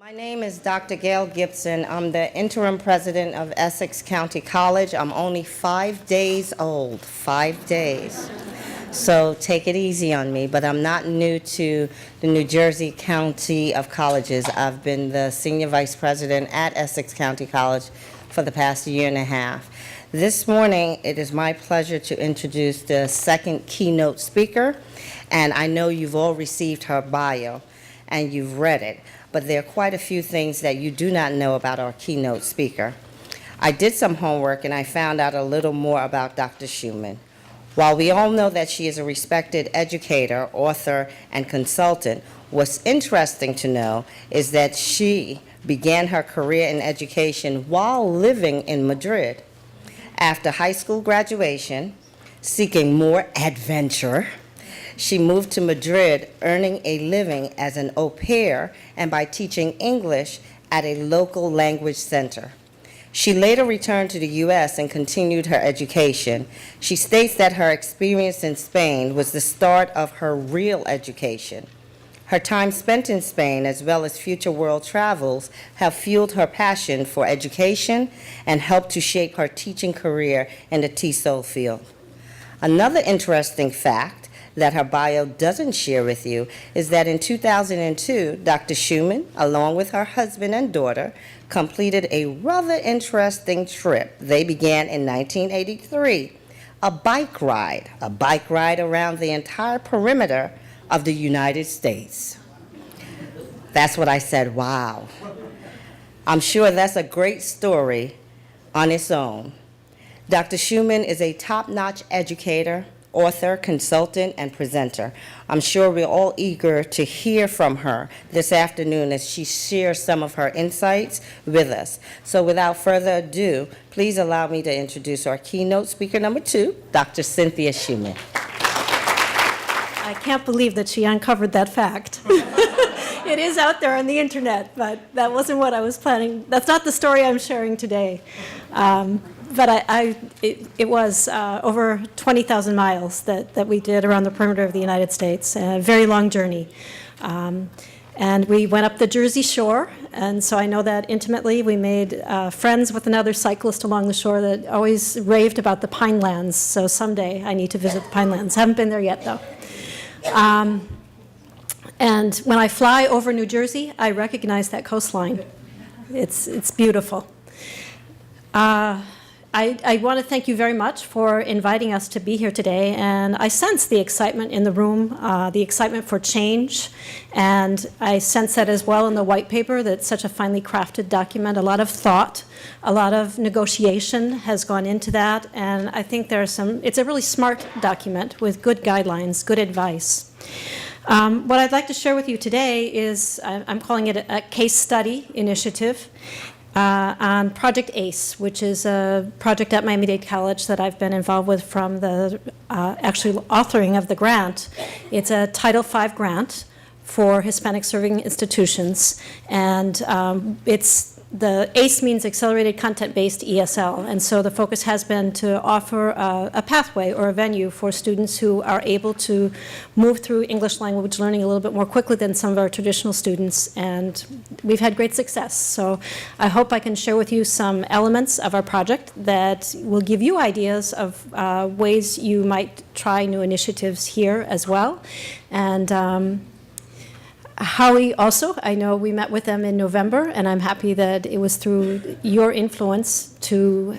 My name is Dr. Gail Gibson. I'm the interim president of Essex County College. I'm only 5 days old, 5 days. So take it easy on me, but I'm not new to the New Jersey County of Colleges. I've been the senior vice president at Essex County College for the past year and a half. This morning, it is my pleasure to introduce the second keynote speaker, and I know you've all received her bio and you've read it, but there are quite a few things that you do not know about our keynote speaker. I did some homework and I found out a little more about Dr. Schumann. While we all know that she is a respected educator, author, and consultant, what's interesting to know is that she began her career in education while living in Madrid. After high school graduation, seeking more adventure, she moved to Madrid, earning a living as an au pair and by teaching English at a local language center. She later returned to the U.S. and continued her education. She states that her experience in Spain was the start of her real education. Her time spent in Spain, as well as future world travels, have fueled her passion for education and helped to shape her teaching career in the TESOL field. Another interesting fact that her bio doesn't share with you is that in 2002, Dr. Schumann, along with her husband and daughter, completed a rather interesting trip. They began in 1983, a bike ride around the entire perimeter of the United States. That's what I said, wow. I'm sure that's a great story on its own. Dr. Schumann is a top-notch educator, author, consultant, and presenter. I'm sure we're all eager to hear from her this afternoon as she shares some of her insights with us. So without further ado, please allow me to introduce our keynote speaker number 2, Dr. Cynthia Schumann. I can't believe that she uncovered that fact. It is out there on the internet, but that wasn't what I was planning. That's not the story I'm sharing today. But it was over 20,000 miles that we did around the perimeter of the United States, a very long journey. And we went up the Jersey Shore, and so I know that intimately. We made friends with another cyclist along the shore that always raved about the Pinelands, so someday I need to visit the Pinelands. Haven't been there yet, though. And when I fly over New Jersey, I recognize that coastline. It's beautiful. I want to thank you very much for inviting us to be here today, and I sense the excitement in the room, the excitement for change, and I sense that as well in the white paper. That's such a finely crafted document. A lot of thought, a lot of negotiation has gone into that, and I think it's a really smart document with good guidelines, good advice. What I'd like to share with you today is, I'm calling it a case study initiative on Project ACE, which is a project at Miami-Dade College that I've been involved with from the actual authoring of the grant. It's a Title V grant for Hispanic serving institutions, and the ACE means Accelerated Content-Based ESL, and so the focus has been to offer a pathway or a venue for students who are able to move through English language learning a little bit more quickly than some of our traditional students, and we've had great success. So I hope I can share with you some elements of our project that will give you ideas of ways you might try new initiatives here as well. And Howie also, I know we met with them in November, and I'm happy that it was through your influence to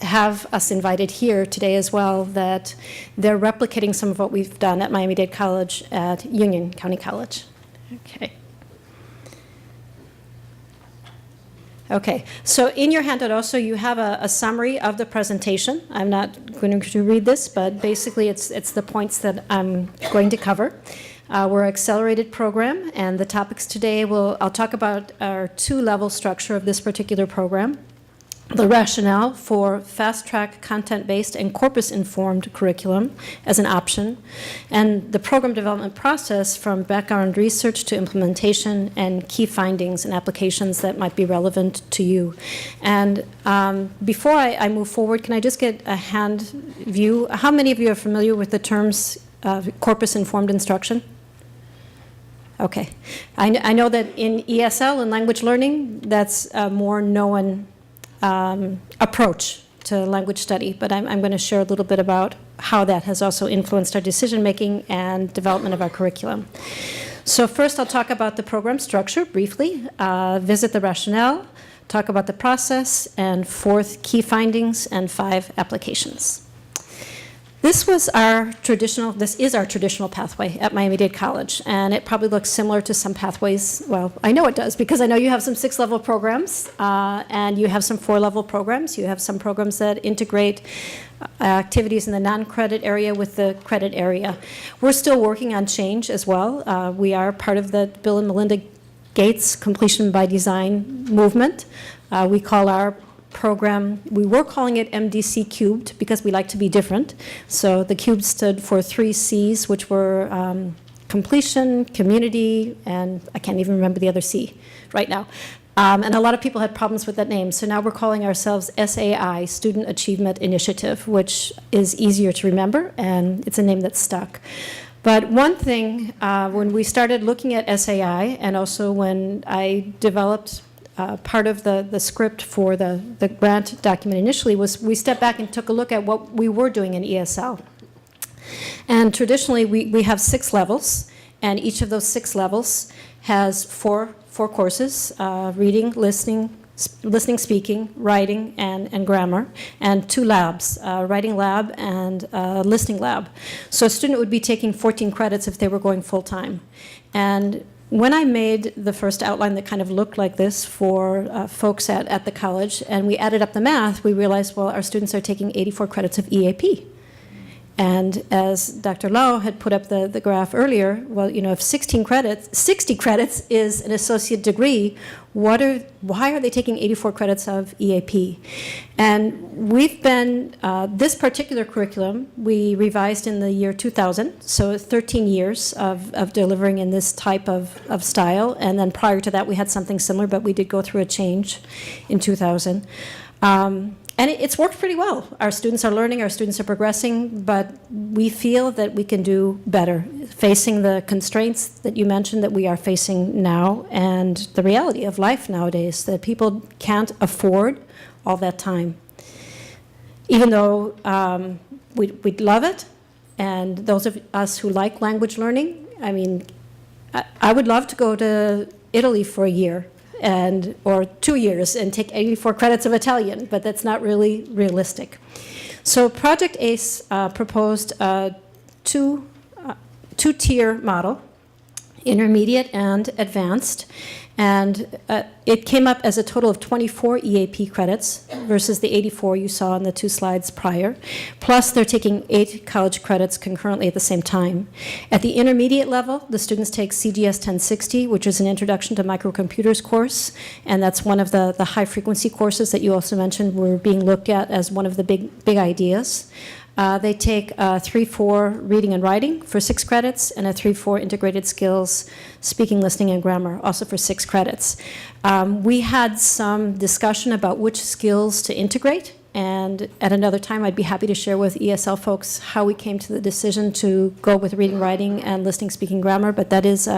have us invited here today as well, that they're replicating some of what we've done at Miami-Dade College at Union County College. Okay, so in your handout also you have a summary of the presentation. I'm not going to read this, but basically it's the points that I'm going to cover. We're an accelerated program, and the topics today I'll talk about our 2-level structure of this particular program, the rationale for fast-track content-based and corpus-informed curriculum as an option, and the program development process from background research to implementation and key findings and applications that might be relevant to you. And before I move forward, can I just get a hand view? How many of you are familiar with the terms corpus-informed instruction? Okay. I know that in ESL, in language learning, that's a more known approach to language study, but I'm going to share a little bit about how that has also influenced our decision-making and development of our curriculum. So first, I'll talk about the program structure briefly, visit the rationale, talk about the process, and fourth, key findings, and 5 applications. This is our traditional pathway at Miami-Dade College, and it probably looks similar to some pathways. Well, I know it does, because I know you have some 6-level programs, and you have some 4-level programs. You have some programs that integrate activities in the non-credit area with the credit area. We're still working on change as well. We are part of the Bill and Melinda Gates Completion by Design movement. We call our program, we were calling it MDC Cubed because we like to be different. So the cube stood for 3 C's, which were completion, community, and I can't even remember the other C right now. And a lot of people had problems with that name. So now we're calling ourselves SAI, Student Achievement Initiative, which is easier to remember, and it's a name that's stuck. But one thing, when we started looking at SAI, and also when I developed part of the script for the grant document initially, was we stepped back and took a look at what we were doing in ESL. And traditionally, we have 6 levels, and each of those 6 levels has four courses, reading, listening, speaking, writing, and grammar, and 2 labs, writing lab and listening lab. So a student would be taking 14 credits if they were going full-time. And when I made the first outline that kind of looked like this for folks at the college, and we added up the math, we realized, well, our students are taking 84 credits of EAP. And as Dr. Lau had put up the graph earlier, well, you know, if 60 credits is an associate degree, why are they taking 84 credits of EAP? And we've been, this particular curriculum, we revised in the year 2000, so 13 years of delivering in this type of style. And then prior to that, we had something similar, but we did go through a change in 2000. And it's worked pretty well. Our students are learning, our students are progressing, but we feel that we can do better, facing the constraints that you mentioned that we are facing now, and the reality of life nowadays, that people can't afford all that time. Even though we'd love it, and those of us who like language learning, I mean, I would love to go to Italy for a year, or 2 years and take 84 credits of Italian, but that's not really realistic. So Project ACE proposed a two-tier model, intermediate and advanced, and it came up as a total of 24 EAP credits versus the 84 you saw on the 2 slides prior. Plus, they're taking 8 college credits concurrently at the same time. At the intermediate level, the students take CGS 1060, which is an Introduction to Microcomputers course, and that's one of the high-frequency courses that you also mentioned were being looked at as one of the big ideas. They take 3-4 reading and writing for 6 credits, and a 3-4 integrated skills, speaking, listening, and grammar, also for 6 credits. We had some discussion about which skills to integrate, and at another time I'd be happy to share with ESL folks how we came to the decision to go with reading, writing, and listening, speaking, grammar, but that is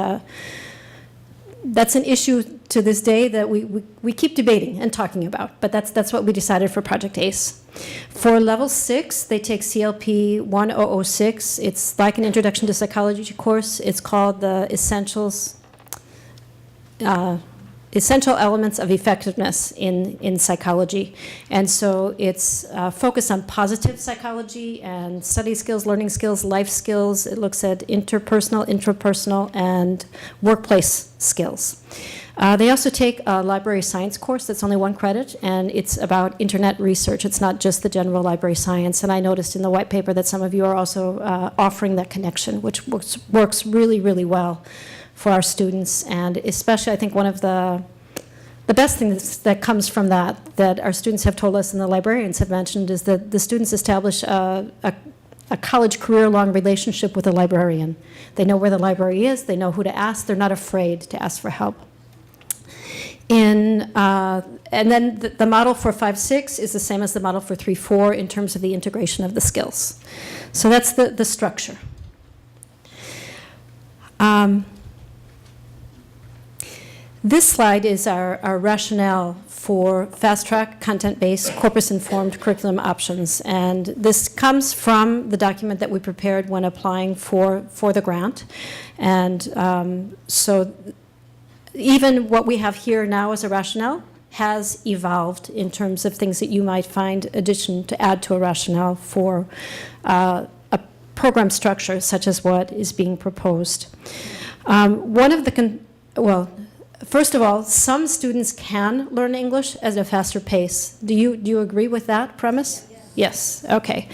that's an issue to this day that we keep debating and talking about, but that's what we decided for Project ACE. For level 6, they take CLP 1006. It's like an Introduction to Psychology course. It's called the Essential Elements of Effectiveness in Psychology. And so it's focused on positive psychology and study skills, learning skills, life skills. It looks at interpersonal, intrapersonal, and workplace skills. They also take a library science course that's only 1 credit, and it's about internet research. It's not just the general library science. And I noticed in the white paper that some of you are also offering that connection, which works really, really well for our students. And especially, I think one of the best things that comes from that our students have told us and the librarians have mentioned, is that the students establish a college career-long relationship with a librarian. They know where the library is, they know who to ask, they're not afraid to ask for help. And then the model for 5-6 is the same as the model for 3-4 in terms of the integration of the skills. So that's the structure. This slide is our rationale for fast-track, content-based, corpus-informed curriculum options. And this comes from the document that we prepared when applying for the grant. And so even what we have here now as a rationale has evolved in terms of things that you might find addition to add to a rationale for a program structure such as what is being proposed. One of the, first of all, some students can learn English at a faster pace. Do you agree with that premise? Yes, okay.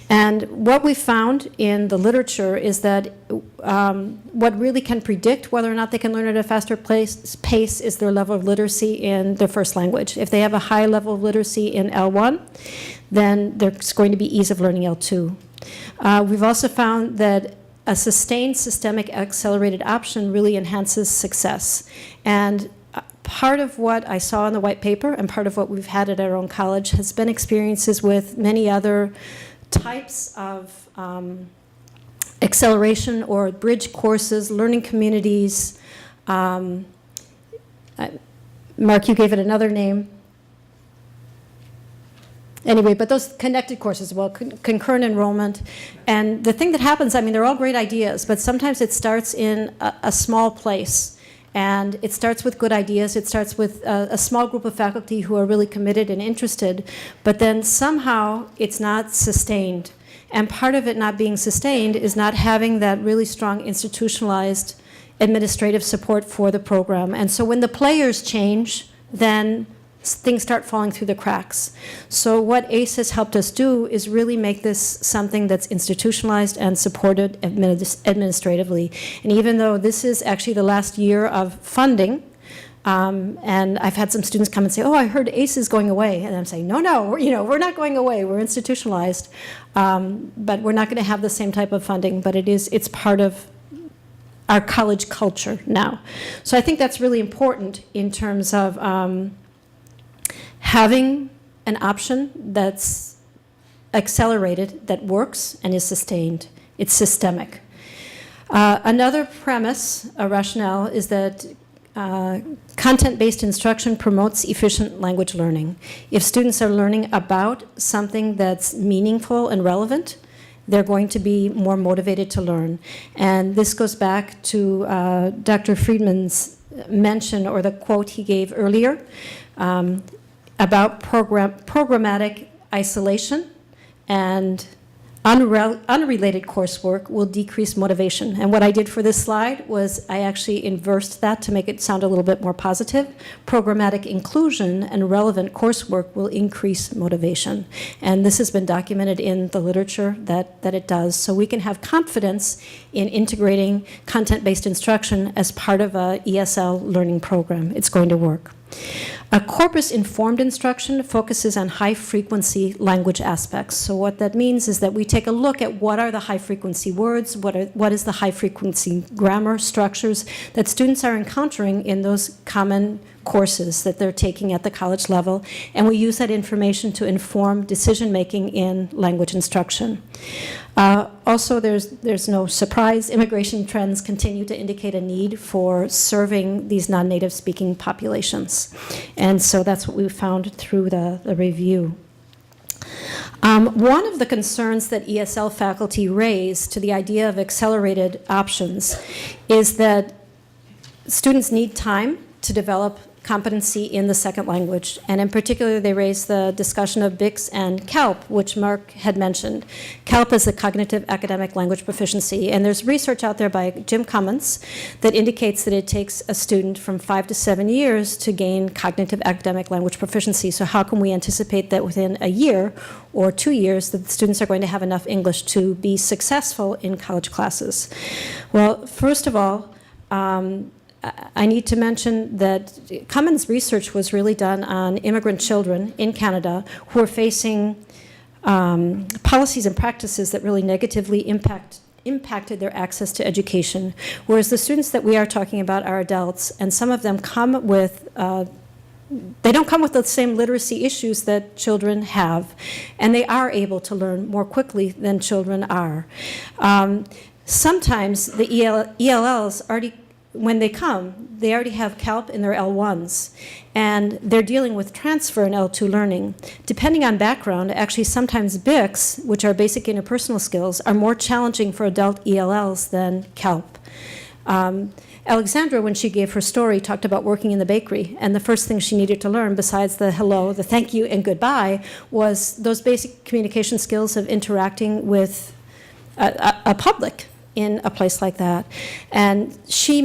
And what we found in the literature is that what really can predict whether or not they can learn at a faster pace is their level of literacy in their first language. If they have a high level of literacy in L1, then there's going to be ease of learning L2. We've also found that a sustained systemic accelerated option really enhances success. And part of what I saw in the white paper and part of what we've had at our own college has been experiences with many other types of acceleration or bridge courses, learning communities. Mark, you gave it another name. Anyway, but those connected courses, well, concurrent enrollment. And the thing that happens, I mean, they're all great ideas, but sometimes it starts in a small place. And it starts with good ideas. It starts with a small group of faculty who are really committed and interested, but then somehow it's not sustained. And part of it not being sustained is not having that really strong institutionalized administrative support for the program. And so when the players change, then things start falling through the cracks. So what ACE has helped us do is really make this something that's institutionalized and supported administratively. And even though this is actually the last year of funding, and I've had some students come and say, oh, I heard ACE is going away. And I'm saying, no, we're not going away. We're institutionalized. But we're not going to have the same type of funding, but it's part of our college culture now. So I think that's really important in terms of having an option that's accelerated, that works and is sustained. It's systemic. Another premise, a rationale, is that content-based instruction promotes efficient language learning. If students are learning about something that's meaningful and relevant, they're going to be more motivated to learn. And this goes back to Dr. Friedman's mention, or the quote he gave earlier, about programmatic isolation and unrelated coursework will decrease motivation. And what I did for this slide was I actually inversed that to make it sound a little bit more positive. Programmatic inclusion and relevant coursework will increase motivation. And this has been documented in the literature that it does. So we can have confidence in integrating content-based instruction as part of a ESL learning program. It's going to work. A corpus-informed instruction focuses on high-frequency language aspects. So what that means is that we take a look at what are the high-frequency words, what is the high-frequency grammar structures that students are encountering in those common courses that they're taking at the college level, and we use that information to inform decision-making in language instruction. Also, there's no surprise, immigration trends continue to indicate a need for serving these non-native speaking populations. And so that's what we found through the review. One of the concerns that ESL faculty raised to the idea of accelerated options is that students need time to develop competency in the second language. And in particular, they raised the discussion of BICS and CALP, which Mark had mentioned. CALP is the Cognitive Academic Language Proficiency. And there's research out there by Jim Cummins that indicates that it takes a student from 5 to 7 years to gain cognitive academic language proficiency. So how can we anticipate that within a year or 2 years that the students are going to have enough English to be successful in college classes? Well, first of all, I need to mention that Cummins' research was really done on immigrant children in Canada who are facing policies and practices that really negatively impacted their access to education, whereas the students that we are talking about are adults, and some of them come with they don't come with the same literacy issues that children have, and they are able to learn more quickly than children are. Sometimes the ELLs already when they come, they already have CALP in their L1s, and they're dealing with transfer and L2 learning. Depending on background, actually sometimes BICs, which are basic interpersonal skills, are more challenging for adult ELLs than CALP. Alexandra, when she gave her story, talked about working in the bakery, and the first thing she needed to learn, besides the hello, the thank you, and goodbye, was those basic communication skills of interacting with a public in a place like that. And she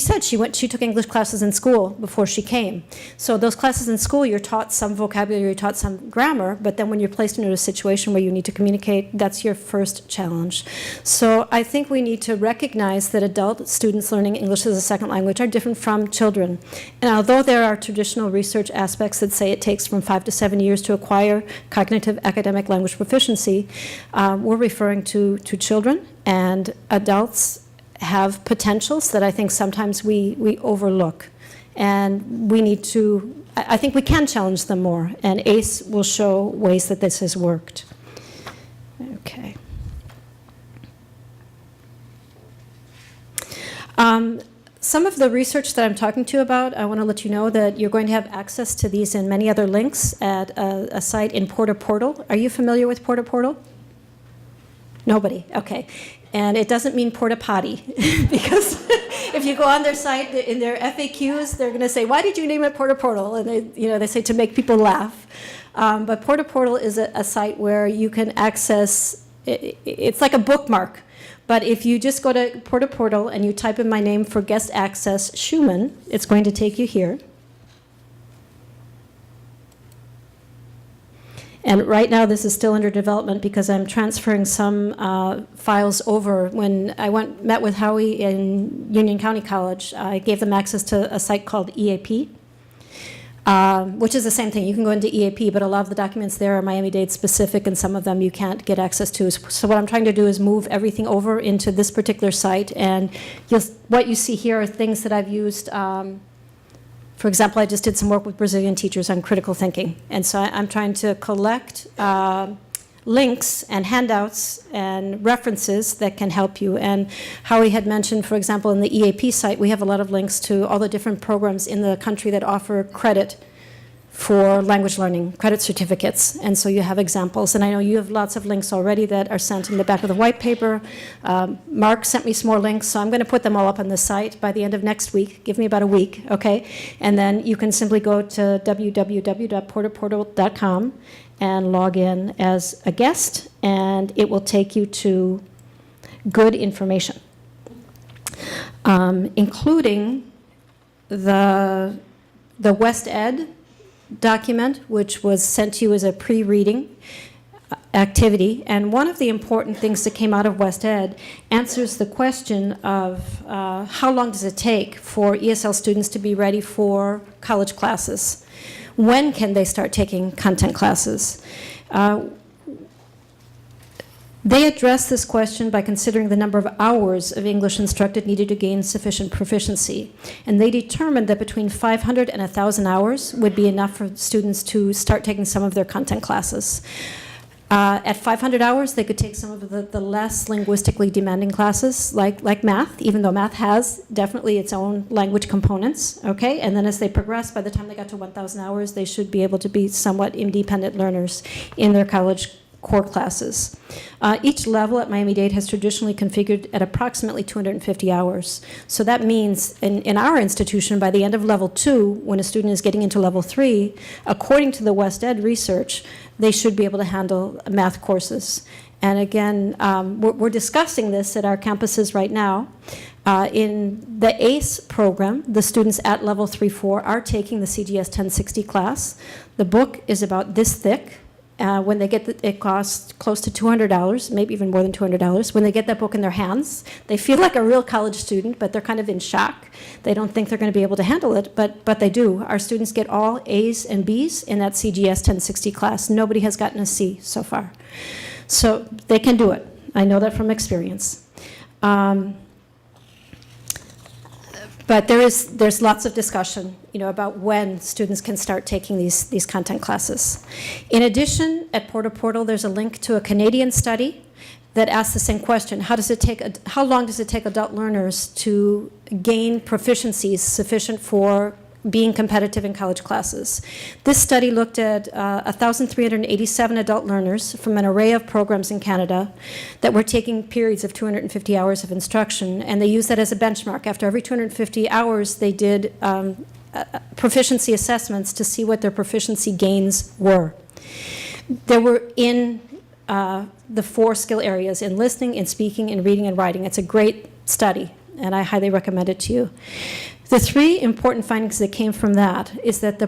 said she took English classes in school before she came. So those classes in school, you're taught some vocabulary, you're taught some grammar, but then when you're placed into a situation where you need to communicate, that's your first challenge. So I think we need to recognize that adult students learning English as a second language are different from children. And although there are traditional research aspects that say it takes from 5 to 7 years to acquire cognitive academic language proficiency, we're referring to children, and adults have potentials that I think sometimes we overlook. And we need to, I think we can challenge them more, and ACE will show ways that this has worked. Okay. Some of the research that I'm talking to you about, I want to let you know that you're going to have access to these and many other links at a site in portaportal. Are you familiar with portaportal? Nobody, okay. And it doesn't mean porta potty, because if you go on their site, in their FAQs, they're going to say, why did you name it portaportal? And they say to make people laugh. But portaportal is a site where you can access, it's like a bookmark. But if you just go to portaportal and you type in my name for guest access, Schumann, it's going to take you here. And right now, this is still under development because I'm transferring some files over. When I met with Howie in Union County College, I gave them access to a site called EAP, which is the same thing. You can go into EAP, but a lot of the documents there are Miami-Dade specific, and some of them you can't get access to. So what I'm trying to do is move everything over into this particular site, and what you see here are things that I've used. For example, I just did some work with Brazilian teachers on critical thinking. And so I'm trying to collect links and handouts and references that can help you. And Howie had mentioned, for example, in the EAP site, we have a lot of links to all the different programs in the country that offer credit for language learning, credit certificates. And so you have examples. And I know you have lots of links already that are sent in the back of the white paper. Mark sent me some more links, so I'm going to put them all up on the site by the end of next week. Give me about a week, okay? And then you can simply go to www.portaportal.com and log in as a guest, and it will take you to good information, including the West Ed document, which was sent to you as a pre-reading activity. And one of the important things that came out of West Ed answers the question of how long does it take for ESL students to be ready for college classes? When can they start taking content classes? They address this question by considering the number of hours of English instructed needed to gain sufficient proficiency. And they determined that between 500 and 1,000 hours would be enough for students to start taking some of their content classes. At 500 hours, they could take some of the less linguistically demanding classes, like math, even though math has definitely its own language components, okay? And then as they progress, by the time they got to 1,000 hours, they should be able to be somewhat independent learners in their college core classes. Each level at Miami-Dade has traditionally configured at approximately 250 hours. So that means in our institution, by the end of level 2, when a student is getting into level 3, according to the West Ed research, they should be able to handle math courses. And again, we're discussing this at our campuses right now. In the ACE program, the students at level 3-4 are taking the CGS 1060 class. The book is about this thick. When they get it costs close to $200, maybe even more than $200. When they get that book in their hands, they feel like a real college student, but they're kind of in shock. They don't think they're going to be able to handle it, but they do. Our students get all A's and B's in that CGS 1060 class. Nobody has gotten a C so far. So they can do it. I know that from experience. But there's lots of discussion, about when students can start taking these content classes. In addition, at portaportal, there's a link to a Canadian study that asked the same question. How long does it take adult learners to gain proficiencies sufficient for being competitive in college classes? This study looked at 1,387 adult learners from an array of programs in Canada that were taking periods of 250 hours of instruction, and they used that as a benchmark. After every 250 hours, they did proficiency assessments to see what their proficiency gains were. They were in the 4 skill areas: in listening, in speaking, in reading, and writing. It's a great study, and I highly recommend it to you. The 3 important findings that came from that is that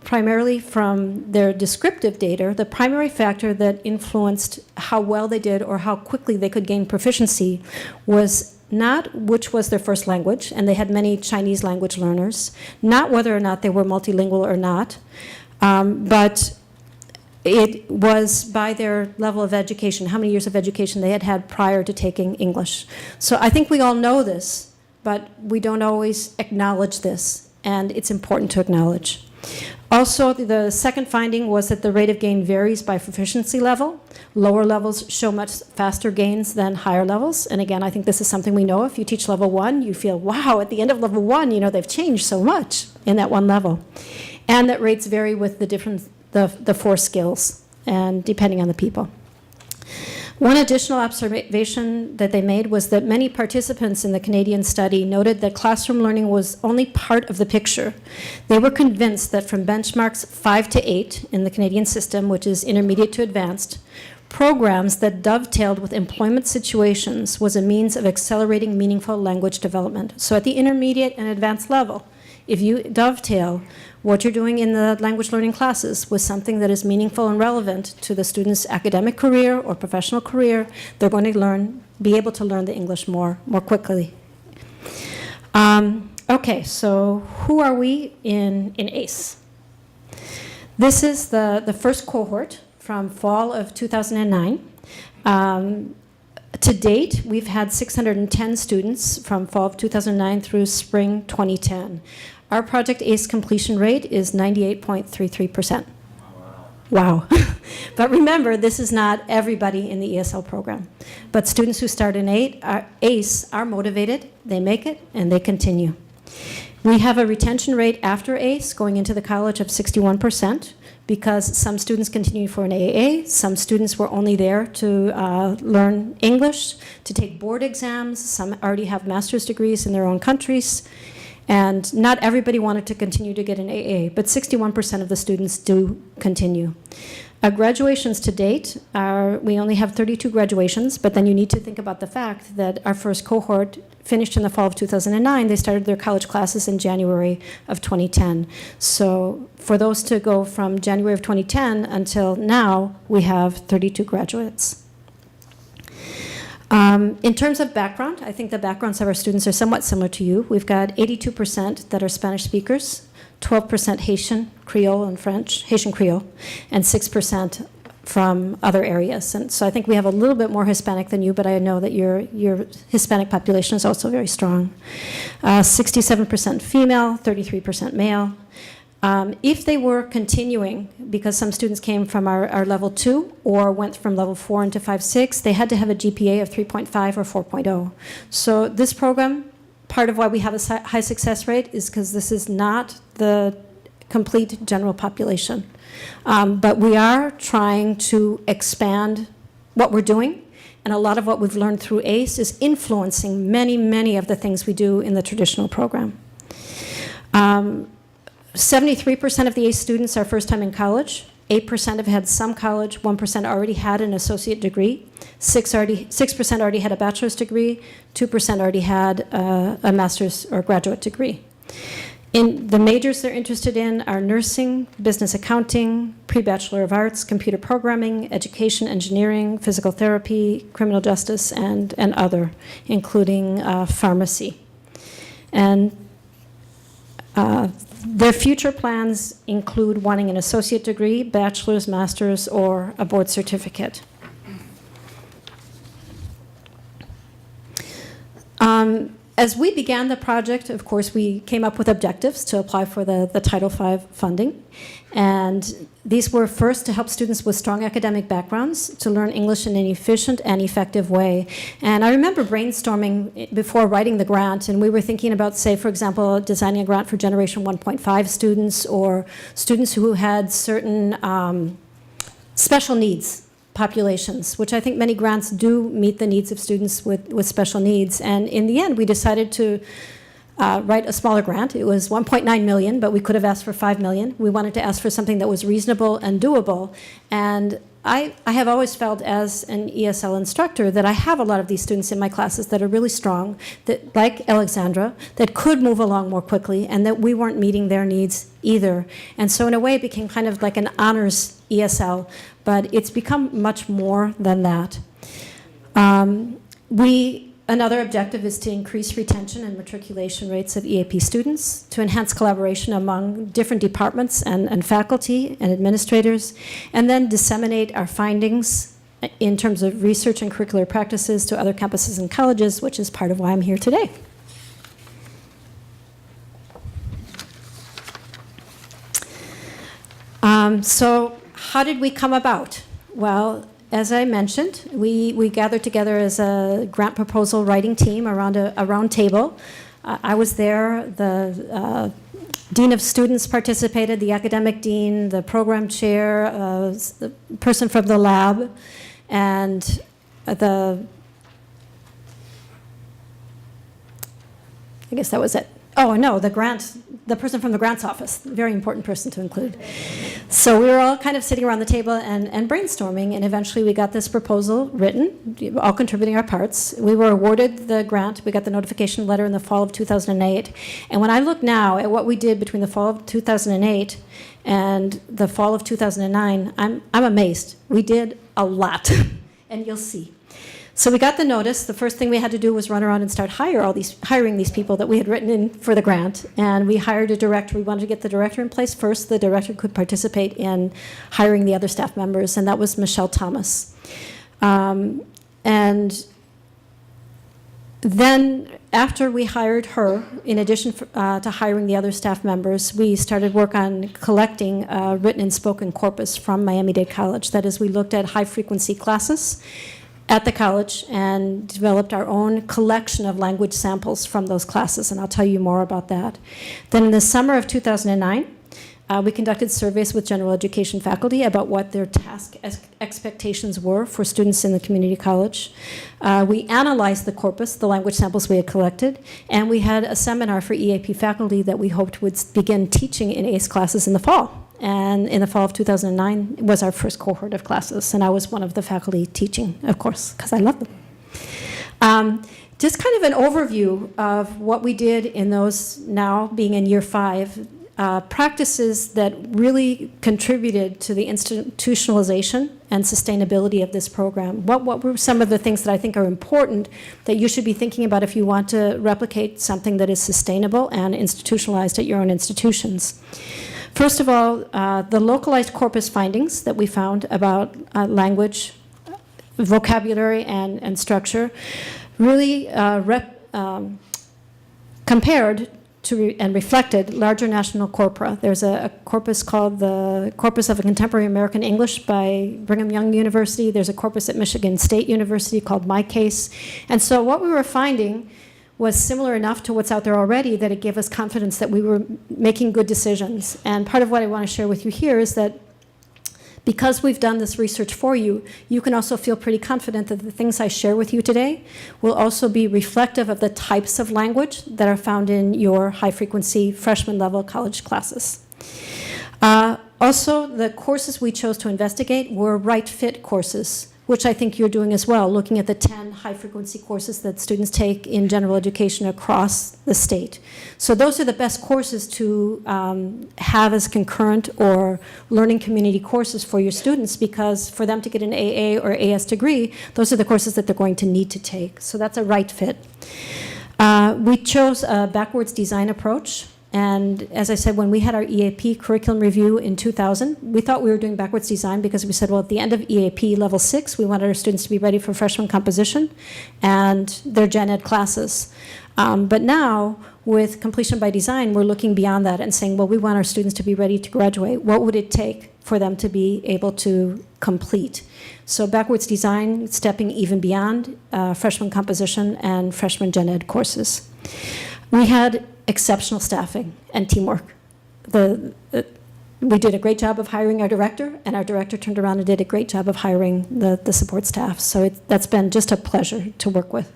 primarily from their descriptive data, the primary factor that influenced how well they did or how quickly they could gain proficiency was not which was their first language, and they had many Chinese language learners, not whether or not they were multilingual or not, but it was by their level of education, how many years of education they had had prior to taking English. So I think we all know this, but we don't always acknowledge this, and it's important to acknowledge. Also, the second finding was that the rate of gain varies by proficiency level. Lower levels show much faster gains than higher levels, and again, I think this is something we know. If you teach level 1, you feel, wow, at the end of level 1, they've changed so much in that one level. And that rates vary with the 4 skills, and depending on the people. One additional observation that they made was that many participants in the Canadian study noted that classroom learning was only part of the picture. They were convinced that from benchmarks 5 to 8 in the Canadian system, which is intermediate to advanced, programs that dovetailed with employment situations was a means of accelerating meaningful language development. So at the intermediate and advanced level, if you dovetail what you're doing in the language learning classes with something that is meaningful and relevant to the student's academic career or professional career, they're going to be able to learn the English more quickly. Okay, so who are we in ACE? This is the first cohort from fall of 2009. To date, we've had 610 students from fall of 2009 through spring 2010. Our project ACE completion rate is 98.33%. Wow. But remember, this is not everybody in the ESL program. But students who start in ACE are motivated, they make it, and they continue. We have a retention rate after ACE going into the college of 61%, because some students continue for an AAA, some students were only there to learn English, to take board exams, some already have master's degrees in their own countries, and not everybody wanted to continue to get an AA, but 61% of the students do continue. Graduations to date, we only have 32 graduations, but then you need to think about the fact that our first cohort finished in the fall of 2009. They started their college classes in January of 2010. So for those to go from January of 2010 until now, we have 32 graduates. In terms of background, I think the backgrounds of our students are somewhat similar to you. We've got 82% that are Spanish speakers, 12% Haitian Creole and French, Haitian Creole, and 6% from other areas. And so I think we have a little bit more Hispanic than you, but I know that your Hispanic population is also very strong. 67% female, 33% male. If they were continuing, because some students came from our level 2 or went from level 4 into 5-6, they had to have a GPA of 3.5 or 4.0. So this program, part of why we have a high success rate is because this is not the complete general population. But we are trying to expand what we're doing, and a lot of what we've learned through ACE is influencing many, many of the things we do in the traditional program. 73% of the ACE students are first time in college. 8% have had some college, 1% already had an associate degree, 6% already had a bachelor's degree, 2% already had a master's or graduate degree. In the majors they're interested in are nursing, business accounting, pre-bachelor of arts, computer programming, education, engineering, physical therapy, criminal justice, and other, including pharmacy. And their future plans include wanting an associate degree, bachelor's, master's, or a board certificate. As we began the project, of course, we came up with objectives to apply for the Title V funding. And these were first to help students with strong academic backgrounds to learn English in an efficient and effective way. And I remember brainstorming before writing the grant, and we were thinking about, say, for example, designing a grant for Generation 1.5 students or students who had certain special needs populations, which I think many grants do meet the needs of students with special needs. And in the end, we decided to write a smaller grant. It was 1.9 million, but we could have asked for 5 million. We wanted to ask for something that was reasonable and doable. And I have always felt as an ESL instructor that I have a lot of these students in my classes that are really strong, that, like Alexandra, that could move along more quickly, and that we weren't meeting their needs either. And so in a way, it became kind of like an honors ESL, but it's become much more than that. Another objective is to increase retention and matriculation rates of EAP students, to enhance collaboration among different departments and faculty and administrators, and then disseminate our findings in terms of research and curricular practices to other campuses and colleges, which is part of why I'm here today. So how did we come about? Well, as I mentioned, we gathered together as a grant proposal writing team around a round table. I was there. The dean of students participated, the academic dean, the program chair, the person from the lab, and I guess that was it. Oh, no, the person from the grants office, very important person to include. So we were all kind of sitting around the table and brainstorming, and eventually we got this proposal written, all contributing our parts. We were awarded the grant. We got the notification letter in the fall of 2008. And when I look now at what we did between the fall of 2008 and the fall of 2009, I'm amazed. We did a lot, and you'll see. So we got the notice. The first thing we had to do was run around and start hiring these people that we had written in for the grant. And we hired a director. We wanted to get the director in place first. The director could participate in hiring the other staff members, and that was Michelle Thomas. And then after we hired her, in addition to hiring the other staff members, we started work on collecting written and spoken corpus from Miami-Dade College. That is, we looked at high-frequency classes at the college and developed our own collection of language samples from those classes, and I'll tell you more about that. Then in the summer of 2009, we conducted surveys with general education faculty about what their task expectations were for students in the community college. We analyzed the corpus, the language samples we had collected, and we had a seminar for EAP faculty that we hoped would begin teaching in ACE classes in the fall. And in the fall of 2009 was our first cohort of classes, and I was one of the faculty teaching, of course, because I love them. Just kind of an overview of what we did in those, now being in year 5, practices that really contributed to the institutionalization and sustainability of this program. What were some of the things that I think are important that you should be thinking about if you want to replicate something that is sustainable and institutionalized at your own institutions? First of all, the localized corpus findings that we found about language, vocabulary, and structure really compared to and reflected larger national corpora. There's a corpus called the Corpus of Contemporary American English by Brigham Young University. There's a corpus at Michigan State University called My Case. And so what we were finding was similar enough to what's out there already that it gave us confidence that we were making good decisions. And part of what I want to share with you here is that because we've done this research for you, you can also feel pretty confident that the things I share with you today will also be reflective of the types of language that are found in your high-frequency freshman level college classes. Also, the courses we chose to investigate were right fit courses, which I think you're doing as well, looking at the 10 high-frequency courses that students take in general education across the state. So those are the best courses to have as concurrent or learning community courses for your students, because for them to get an AA or AS degree, those are the courses that they're going to need to take. So that's a right fit. We chose a backwards design approach And as I said, when we had our EAP curriculum review in 2000, we thought we were doing backwards design because we said, well, at the end of EAP level 6, we wanted our students to be ready for freshman composition and their gen ed classes. But now, with completion by design, we're looking beyond that and saying, well, we want our students to be ready to graduate. What would it take for them to be able to complete? So backwards design, stepping even beyond freshman composition and freshman gen ed courses. We had exceptional staffing and teamwork. We did a great job of hiring our director, and our director turned around and did a great job of hiring the support staff. So that's been just a pleasure to work with.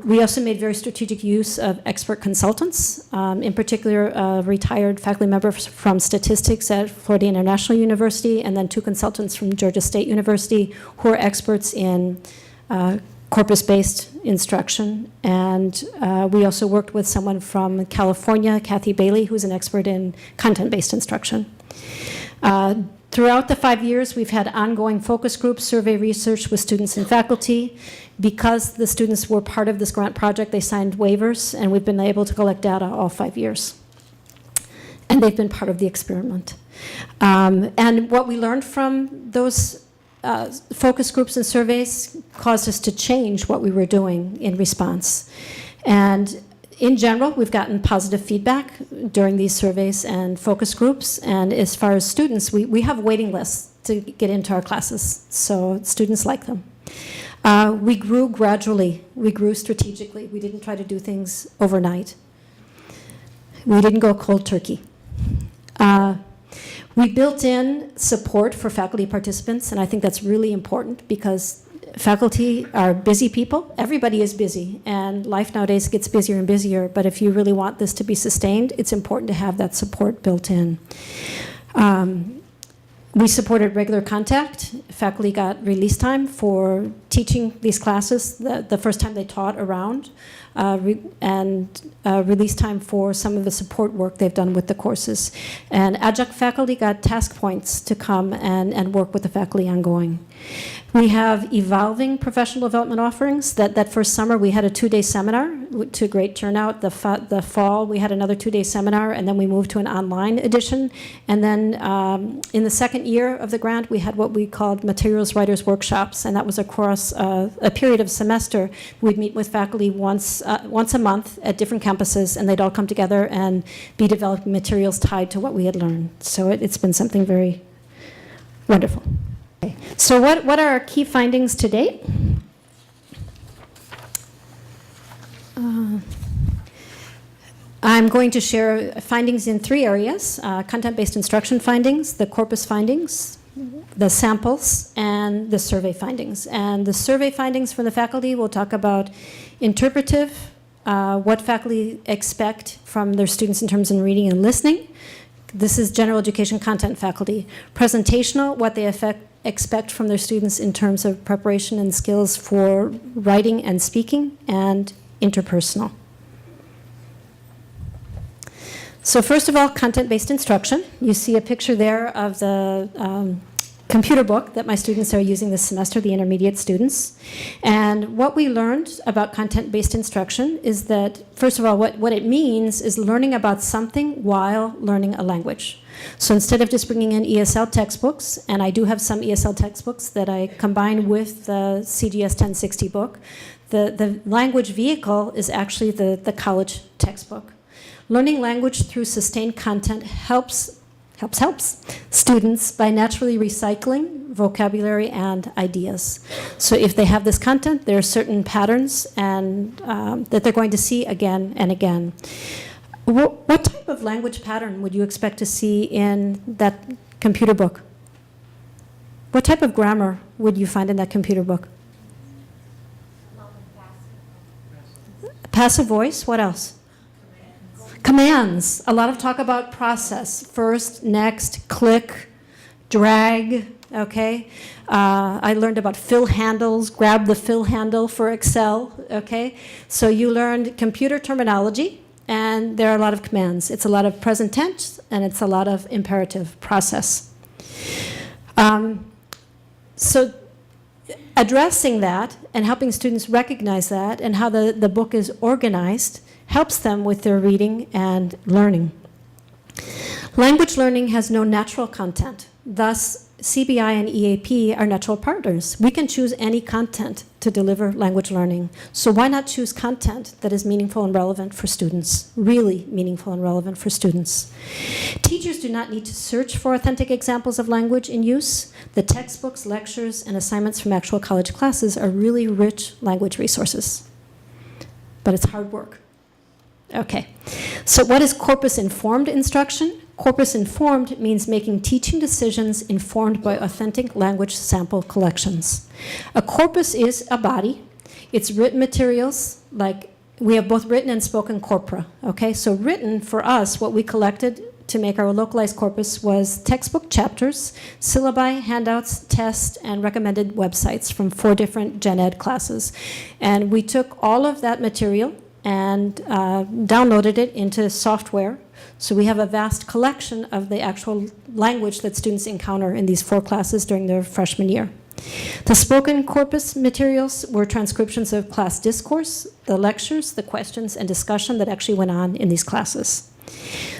We also made very strategic use of expert consultants, in particular a retired faculty member from statistics at Florida International University, and then 2 consultants from Georgia State University who are experts in corpus-based instruction. And we also worked with someone from California, Kathy Bailey, who's an expert in content-based instruction. Throughout the 5 years, we've had ongoing focus groups, survey research with students and faculty. Because the students were part of this grant project, they signed waivers, and we've been able to collect data all 5 years. And they've been part of the experiment. And what we learned from those focus groups and surveys caused us to change what we were doing in response. And in general, we've gotten positive feedback during these surveys and focus groups. And as far as students, we have waiting lists to get into our classes, so students like them. We grew gradually. We grew strategically. We didn't try to do things overnight. We didn't go cold turkey. We built in support for faculty participants, and I think that's really important because faculty are busy people. Everybody is busy, and life nowadays gets busier and busier, but if you really want this to be sustained, it's important to have that support built in. We supported regular contact. Faculty got release time for teaching these classes the first time they taught around, and release time for some of the support work they've done with the courses. And adjunct faculty got task points to come and work with the faculty ongoing. We have evolving professional development offerings. That first summer, we had a 2-day seminar to great turnout. The fall, we had another 2-day seminar, and then we moved to an online edition. And then in the second year of the grant, we had what we called materials writers workshops, and that was across a period of semester. We'd meet with faculty once a month at different campuses, and they'd all come together and be developing materials tied to what we had learned. So it's been something very wonderful. Okay. So what are our key findings to date? I'm going to share findings in 3 areas: content-based instruction findings, the corpus findings, the samples, and the survey findings. And the survey findings from the faculty will talk about interpretive, what faculty expect from their students in terms of reading and listening. This is general education content faculty. Presentational, what they expect from their students in terms of preparation and skills for writing and speaking, and interpersonal. So first of all, content-based instruction. You see a picture there of the computer book that my students are using this semester, the intermediate students. And what we learned about content-based instruction is that, first of all, what it means is learning about something while learning a language. So instead of just bringing in ESL textbooks, and I do have some ESL textbooks that I combine with the CGS 1060 book, the language vehicle is actually the college textbook. Learning language through sustained content helps students by naturally recycling vocabulary and ideas. So if they have this content, there are certain patterns and that they're going to see again and again. What type of language pattern would you expect to see in that computer book? What type of grammar would you find in that computer book? Passive voice, what else? Commands. A lot of talk about process. First, next, click, drag, okay? I learned about fill handles, grab the fill handle for Excel, okay? So you learned computer terminology, and there are a lot of commands. It's a lot of present tense, and it's a lot of imperative process. So Addressing that and helping students recognize that and how the book is organized helps them with their reading and learning. Language learning has no natural content. Thus, CBI and EAP are natural partners. We can choose any content to deliver language learning. So why not choose content that is meaningful and relevant for students, really meaningful and relevant for students? Teachers do not need to search for authentic examples of language in use. The textbooks, lectures, and assignments from actual college classes are really rich language resources. But it's hard work. Okay, so what is corpus-informed instruction? Corpus-informed means making teaching decisions informed by authentic language sample collections. A corpus is a body. It's written materials, like we have both written and spoken corpora, okay? So written, for us, what we collected to make our localized corpus was textbook chapters, syllabi, handouts, tests, and recommended websites from 4 different gen ed classes. And we took all of that material and downloaded it into software. So we have a vast collection of the actual language that students encounter in these 4 classes during their freshman year. The spoken corpus materials were transcriptions of class discourse, the lectures, the questions, and discussion that actually went on in these classes.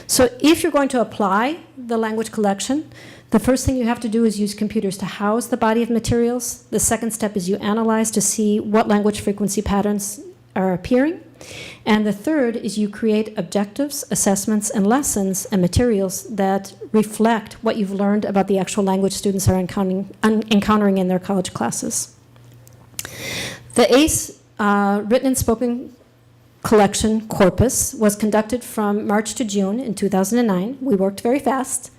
So if you're going to apply the language collection, the first thing you have to do is use computers to house the body of materials. The second step is you analyze to see what language frequency patterns are appearing. And the third is you create objectives, assessments, and lessons and materials that reflect what you've learned about the actual language students are encountering in their college classes. The ACE written and spoken collection corpus was conducted from March to June in 2009. We worked very fast.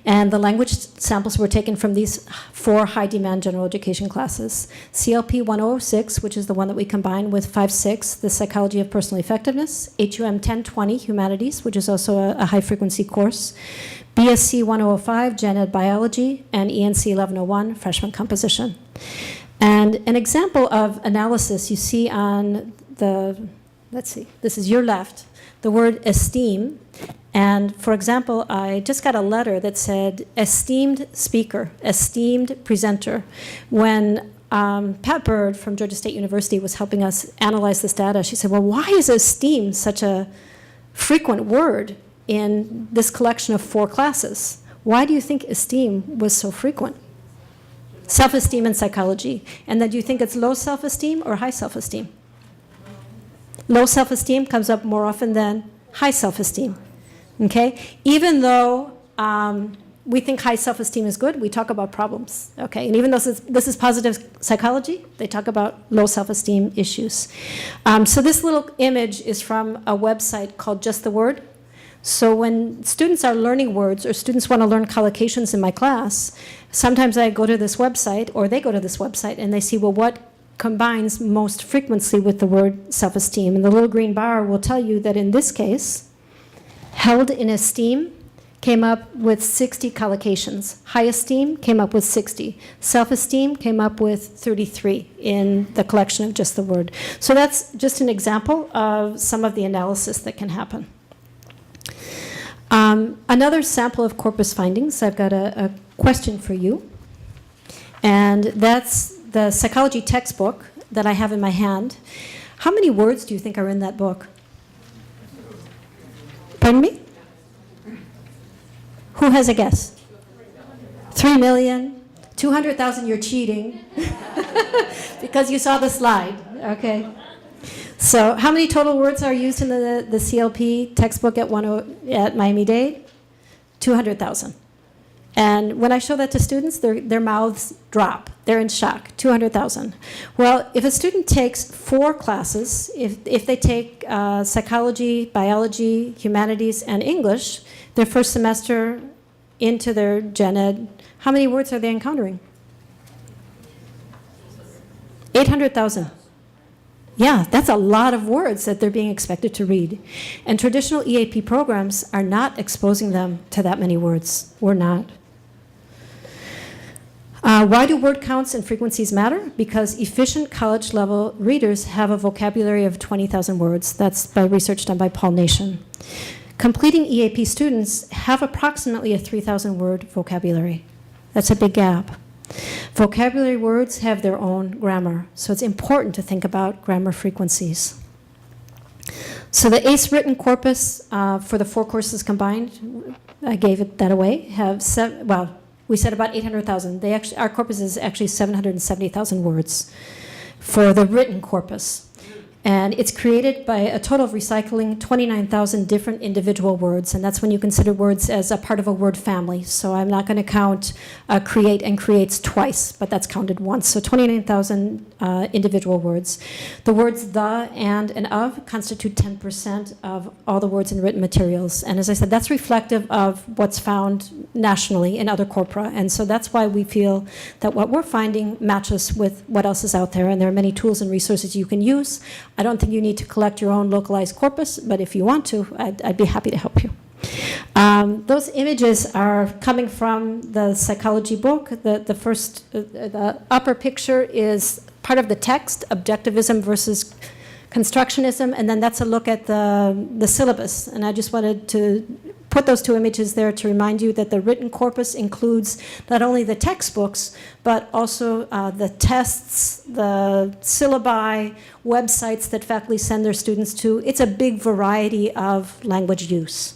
And the language samples were taken from these 4 high-demand general education classes. CLP 1006, which is the one that we combine with 56, the Psychology of Personal Effectiveness, HUM 1020, Humanities, which is also a high-frequency course, BSc 1005, Gen Ed Biology, and ENC 1101, Freshman Composition. And an example of analysis you see on the, let's see, this is your left, the word esteem. And for example, I just got a letter that said, esteemed speaker, esteemed presenter. When Pat Bird from Georgia State University was helping us analyze this data, she said, well, why is esteem such a frequent word in this collection of 4 classes? Why do you think esteem was so frequent? Self-esteem and psychology. And then do you think it's low self-esteem or high self-esteem? Low self-esteem comes up more often than high self-esteem. Okay? Even though we think high self-esteem is good, we talk about problems. Okay? And even though this is positive psychology, they talk about low self-esteem issues. So this little image is from a website called Just the Word. So when students are learning words or students want to learn collocations in my class, sometimes I go to this website or they go to this website and they see, well, what combines most frequently with the word self-esteem? And the little green bar will tell you that in this case, held in esteem came up with 60 collocations. High esteem came up with 60. Self-esteem came up with 33 in the collection of Just the Word. So that's just an example of some of the analysis that can happen. Another sample of corpus findings, I've got a question for you. And that's the psychology textbook that I have in my hand. How many words do you think are in that book? Pardon me? Who has a guess? 3 million? 200,000, you're cheating. Because you saw the slide, okay. So how many total words are used in the CLP textbook at Miami-Dade? 200,000. And when I show that to students, their mouths drop. They're in shock, 200,000. Well, if a student takes 4 classes, if they take psychology, biology, humanities, and English, their first semester into their gen ed, how many words are they encountering? 800,000. Yeah, that's a lot of words that they're being expected to read. And traditional EAP programs are not exposing them to that many words. We're not. Why do word counts and frequencies matter? Because efficient college-level readers have a vocabulary of 20,000 words. That's by research done by Paul Nation. Completing EAP students have approximately a 3,000-word vocabulary. That's a big gap. Vocabulary words have their own grammar, so it's important to think about grammar frequencies. So the ACE written corpus for the 4 courses combined, I gave that away, we said about 800,000. Our corpus is actually 770,000 words for the written corpus. And it's created by a total of recycling 29,000 different individual words, and that's when you consider words as a part of a word family. So I'm not going to count create and creates twice, but that's counted once. So 29,000 individual words. The words the, and of constitute 10% of all the words in written materials. And as I said, that's reflective of what's found nationally in other corpora. And so that's why we feel that what we're finding matches with what else is out there. And there are many tools and resources you can use. I don't think you need to collect your own localized corpus, but if you want to, I'd be happy to help you. Those images are coming from the psychology book. The upper picture is part of the text, objectivism versus constructionism, and then that's a look at the syllabus. And I just wanted to put those 2 images there to remind you that the written corpus includes not only the textbooks, but also the tests, the syllabi, websites that faculty send their students to. It's a big variety of language use,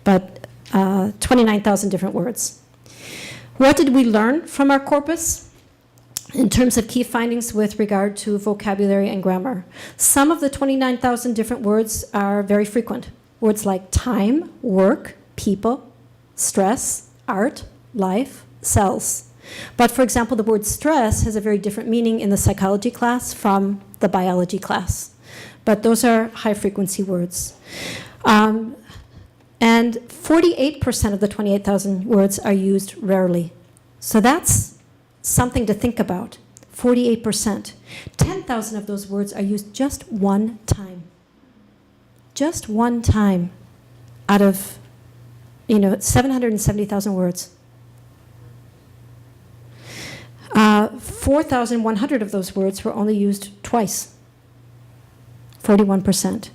but 29,000 different words. What did we learn from our corpus in terms of key findings with regard to vocabulary and grammar? Some of the 29,000 different words are very frequent. Words like time, work, people, stress, art, life, cells. But for example, the word stress has a very different meaning in the psychology class from the biology class. But those are high frequency words. And 48% of the 28,000 words are used rarely. So that's something to think about. 48%. 10,000 of those words are used just one time. Just one time out of 770,000 words. 4,100 of those words were only used twice, 41%.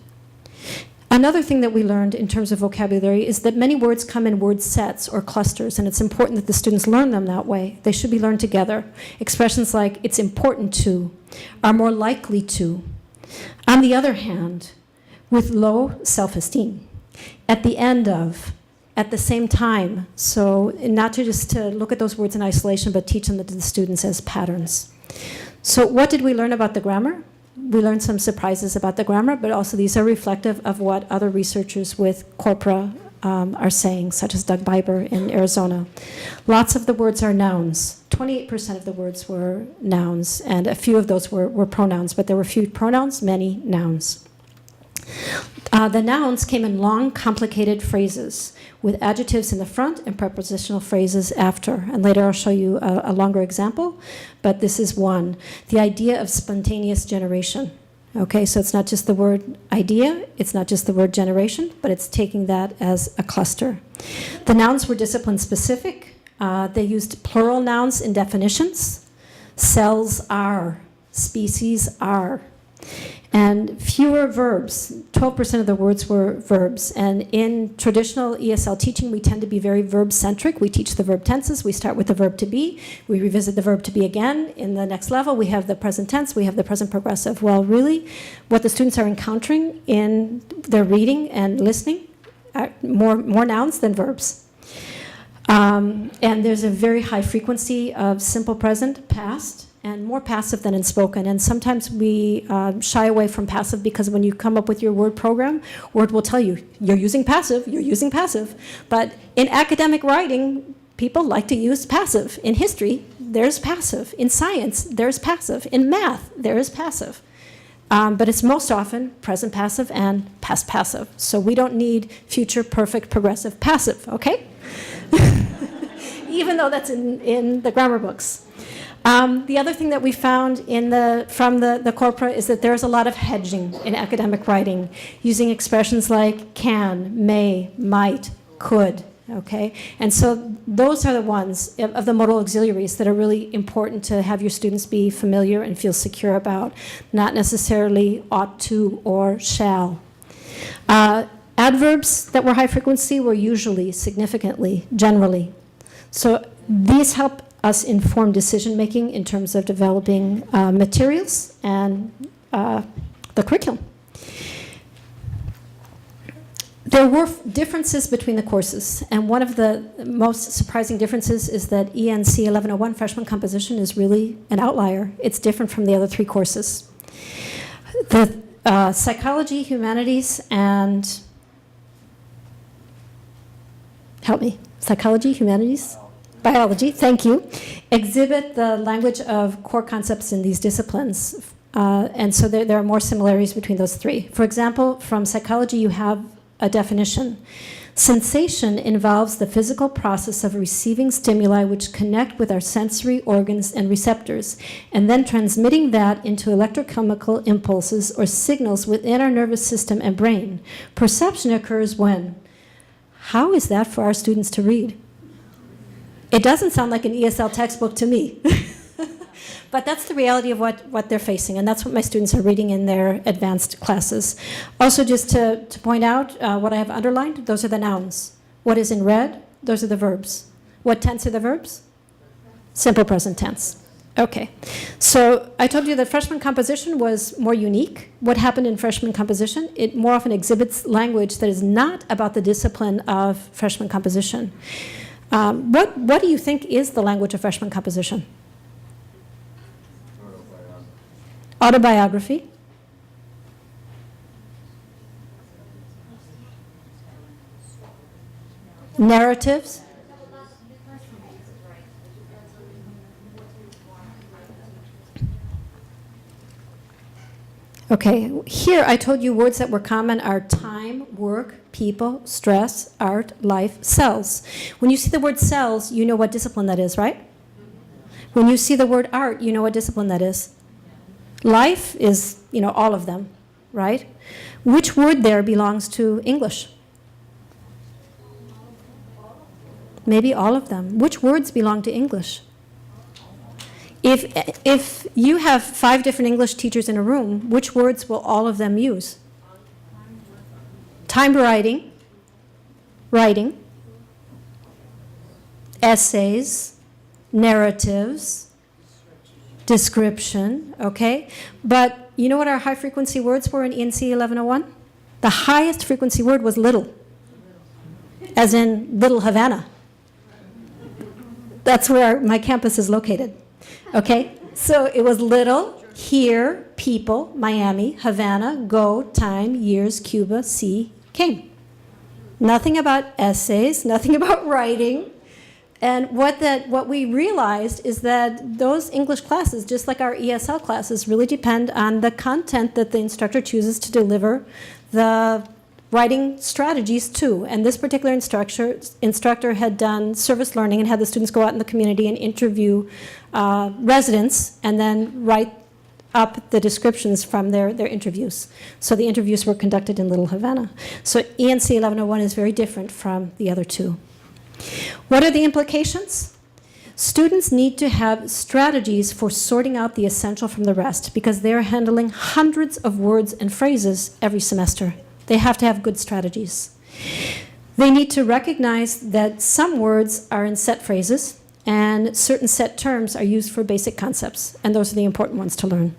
Another thing that we learned in terms of vocabulary is that many words come in word sets or clusters, and it's important that the students learn them that way. They should be learned together. Expressions like it's important to, are more likely to. On the other hand, with low self-esteem, at the end of, at the same time. So not to just to look at those words in isolation, but teach them to the students as patterns. So what did we learn about the grammar? We learned some surprises about the grammar, but also these are reflective of what other researchers with corpora are saying, such as Doug Biber in Arizona. Lots of the words are nouns. 28% of the words were nouns, and a few of those were pronouns, but there were few pronouns, many nouns. The nouns came in long, complicated phrases with adjectives in the front and prepositional phrases after. And later I'll show you a longer example, but this is one. The idea of spontaneous generation. Okay, so it's not just the word idea, it's not just the word generation, but it's taking that as a cluster. The nouns were discipline specific. They used plural nouns in definitions. Cells are, species are. And fewer verbs. 12% of the words were verbs. And in traditional ESL teaching, we tend to be very verb-centric. We teach the verb tenses. We start with the verb to be. We revisit the verb to be again. In the next level, we have the present tense. We have the present progressive. Well, really, what the students are encountering in their reading and listening are more nouns than verbs. And there's a very high frequency of simple present, past, and more passive than in spoken. And sometimes we shy away from passive because when you come up with your word program, Word will tell you, you're using passive, you're using passive. But in academic writing, people like to use passive. In history, there's passive. In science, there's passive. In math, there is passive. But it's most often present passive and past passive. So we don't need future perfect progressive passive, okay? Even though that's in the grammar books. The other thing that we found from the corpora is that there's a lot of hedging in academic writing, using expressions like can, may, might, could, okay? And so those are the ones of the modal auxiliaries that are really important to have your students be familiar and feel secure about, not necessarily ought to or shall. Adverbs that were high frequency were usually, significantly, generally. So these help us inform decision-making in terms of developing materials and the curriculum. There were differences between the courses, and one of the most surprising differences is that ENC 1101 freshman composition is really an outlier. It's different from the other 3 courses. The psychology, humanities, and help me, psychology, humanities, biology, thank you, exhibit the language of core concepts in these disciplines. And so there are more similarities between those 3. For example, from psychology, you have a definition. Sensation involves the physical process of receiving stimuli which connect with our sensory organs and receptors, and then transmitting that into electrochemical impulses or signals within our nervous system and brain. Perception occurs when? How is that for our students to read? It doesn't sound like an ESL textbook to me. But that's the reality of what they're facing, and that's what my students are reading in their advanced classes. Also, just to point out what I have underlined, those are the nouns. What is in red, those are the verbs. What tense are the verbs? Simple present tense. Okay, so I told you that freshman composition was more unique. What happened in freshman composition? It more often exhibits language that is not about the discipline of freshman composition. What do you think is the language of freshman composition? Autobiography. Narratives. Okay, here I told you words that were common are time, work, people, stress, art, life, cells. When you see the word cells, you know what discipline that is, right? When you see the word art, you know what discipline that is. Life is, all of them, right? Which word there belongs to English? Maybe all of them. Which words belong to English? If you have 5 different English teachers in a room, which words will all of them use? Time writing, essays, narratives, description, okay? But you know what our high frequency words were in ENC 1101? The highest frequency word was little, as in Little Havana. That's where my campus is located, okay? So it was little, here, people, Miami, Havana, go, time, years, Cuba, see, came. Nothing about essays, nothing about writing. And what we realized is that those English classes, just like our ESL classes, really depend on the content that the instructor chooses to deliver the writing strategies to. And this particular instructor had done service learning and had the students go out in the community and interview residents and then write up the descriptions from their interviews. So the interviews were conducted in Little Havana. So ENC 1101 is very different from the other 2. What are the implications? Students need to have strategies for sorting out the essential from the rest because they're handling hundreds of words and phrases every semester. They have to have good strategies. They need to recognize that some words are in set phrases and certain set terms are used for basic concepts, and those are the important ones to learn.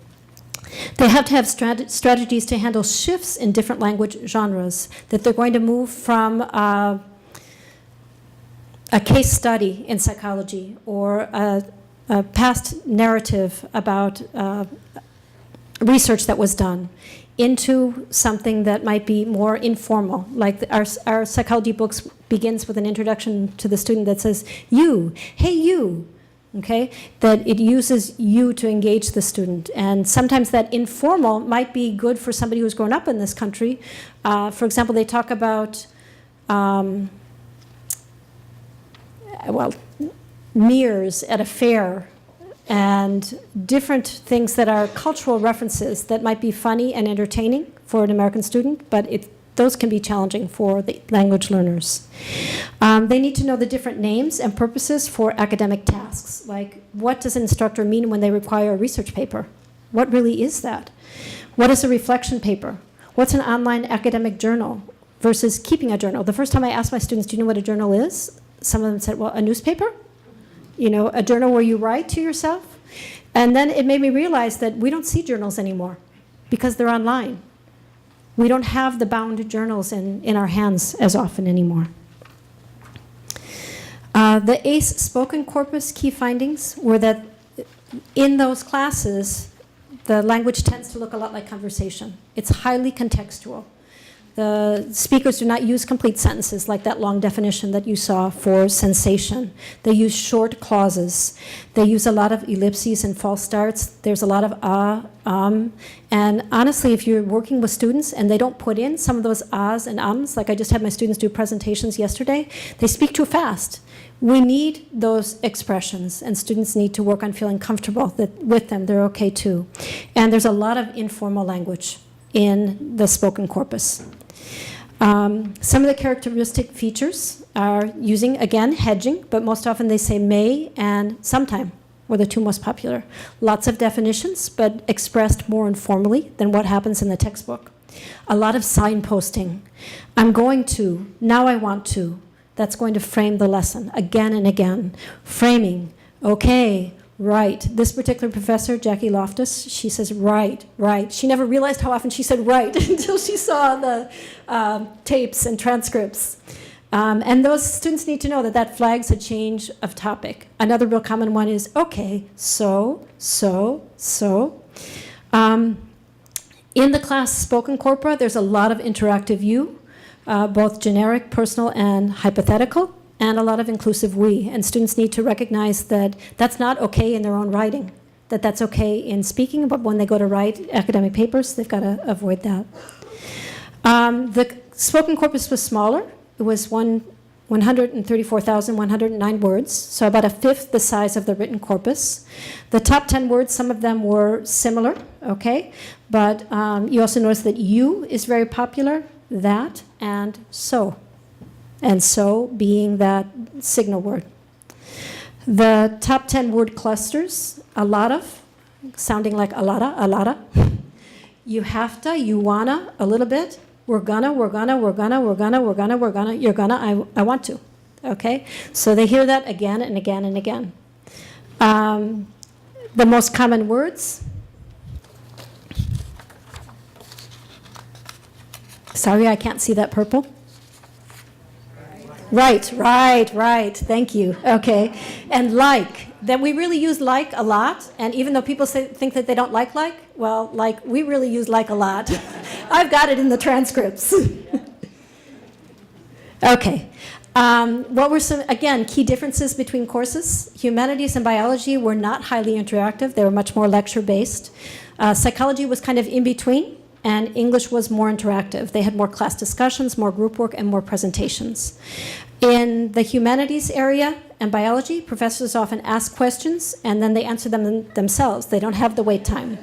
They have to have strategies to handle shifts in different language genres, that they're going to move from a case study in psychology or a past narrative about research that was done into something that might be more informal. Like our psychology books begins with an introduction to the student that says, you, hey you, okay? That it uses you to engage the student. And sometimes that informal might be good for somebody who's grown up in this country. For example, they talk about mirrors at a fair and different things that are cultural references that might be funny and entertaining for an American student, but those can be challenging for the language learners. They need to know the different names and purposes for academic tasks, like what does an instructor mean when they require a research paper? What really is that? What is a reflection paper? What's an online academic journal versus keeping a journal? The first time I asked my students, do you know what a journal is? Some of them said, well, a newspaper? a journal where you write to yourself. And then it made me realize that we don't see journals anymore because they're online. We don't have the bound journals in our hands as often anymore. The ACE spoken corpus key findings were that in those classes, the language tends to look a lot like conversation. It's highly contextual. The speakers do not use complete sentences like that long definition that you saw for sensation. They use short clauses. They use a lot of ellipses and false starts. There's a lot of and honestly, if you're working with students and they don't put in some of those ahs and ums, like I just had my students do presentations yesterday, they speak too fast. We need those expressions, and students need to work on feeling comfortable with them. They're okay too. And there's a lot of informal language in the spoken corpus. Some of the characteristic features are using, again, hedging, but most often they say may and sometime were the two most popular. Lots of definitions, but expressed more informally than what happens in the textbook. A lot of signposting. I'm going to, now I want to. That's going to frame the lesson again and again. Framing, okay, right. This particular professor, Jackie Loftus, she says right, right. She never realized how often she said right until she saw the tapes and transcripts. And those students need to know that that flags a change of topic. Another real common one is, okay, so. In the class spoken corpora, there's a lot of interactive you, both generic, personal, and hypothetical, and a lot of inclusive we. And students need to recognize that that's not okay in their own writing, that that's okay in speaking, but when they go to write academic papers, they've got to avoid that. The spoken corpus was smaller. It was 134,109 words, so about a fifth the size of the written corpus. The top 10 words, some of them were similar, okay? But you also notice that you is very popular, that, and so. And so being that signal word. The top 10 word clusters, a lot of, sounding like a lotta. You have to, you wanna, a little bit. We're gonna, you're gonna, I want to, okay? So they hear that again and again and again. The most common words. Sorry, I can't see that purple. Right, thank you, okay. And like, that we really use like a lot, and even though people think that they don't like, well, like, we really use like a lot. I've got it in the transcripts. Okay. What were some, again, key differences between courses? Humanities and biology were not highly interactive. They were much more lecture-based. Psychology was kind of in between, and English was more interactive. They had more class discussions, more group work, and more presentations. In the humanities area and biology, professors often ask questions, and then they answer them themselves. They don't have the wait time.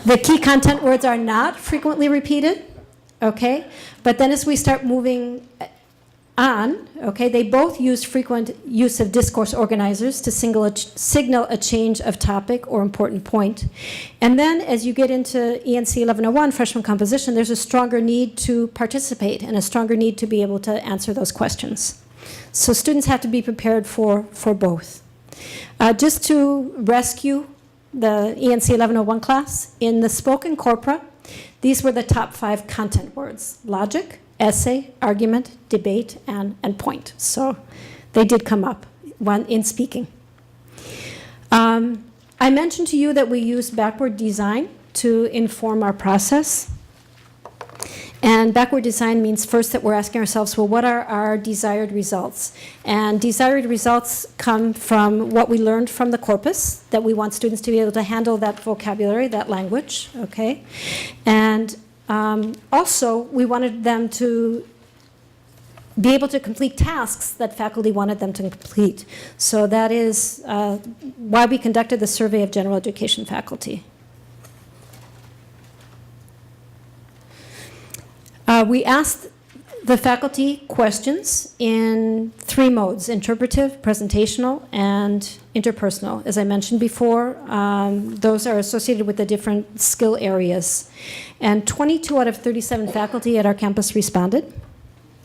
The key content words are not frequently repeated, okay? But then as we start moving on, okay, they both use frequent use of discourse organizers to signal a change of topic or important point. And then as you get into ENC 1101, freshman composition, there's a stronger need to participate and a stronger need to be able to answer those questions. So students have to be prepared for both. Just to rescue the ENC 1101 class, in the spoken corpora, these were the top 5 content words: logic, essay, argument, debate, and point. So they did come up in speaking. I mentioned to you that we used backward design to inform our process. And backward design means first that we're asking ourselves, well, what are our desired results? And desired results come from what we learned from the corpus, that we want students to be able to handle that vocabulary, that language, okay? And also, we wanted them to be able to complete tasks that faculty wanted them to complete. So that is why we conducted the survey of general education faculty. We asked the faculty questions in 3 modes: interpretive, presentational, and interpersonal. As I mentioned before, those are associated with the different skill areas. And 22 out of 37 faculty at our campus responded.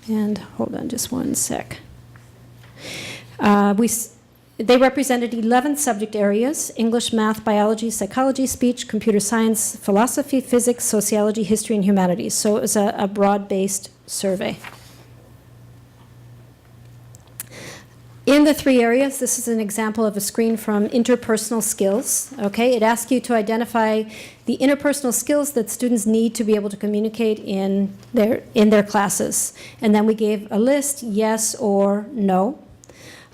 And hold on just one sec. They represented 11 subject areas: English, math, biology, psychology, speech, computer science, philosophy, physics, sociology, history, and humanities. So it was a broad-based survey. In the 3 areas, this is an example of a screen from Interpersonal Skills. Okay, it asks you to identify the interpersonal skills that students need to be able to communicate in their classes. And then we gave a list, yes or no.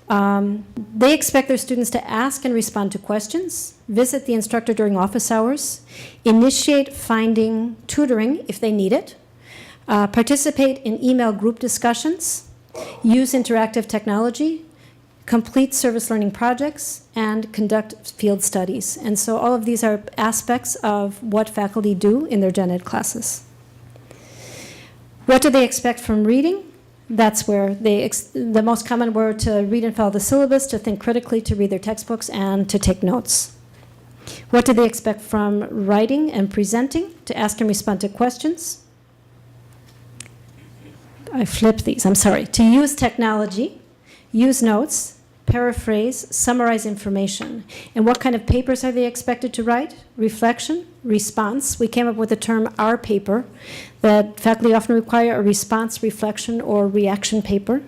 They expect their students to ask and respond to questions, visit the instructor during office hours, initiate finding tutoring if they need it, participate in email group discussions, use interactive technology, complete service learning projects, and conduct field studies. And so all of these are aspects of what faculty do in their gen ed classes. What do they expect from reading? That's where the most common were to read and follow the syllabus, to think critically, to read their textbooks, and to take notes. What do they expect from writing and presenting? To ask and respond to questions. I flipped these, I'm sorry. To use technology, use notes, paraphrase, summarize information. And what kind of papers are they expected to write? Reflection, response. We came up with the term R paper, that faculty often require a response, reflection, or reaction paper.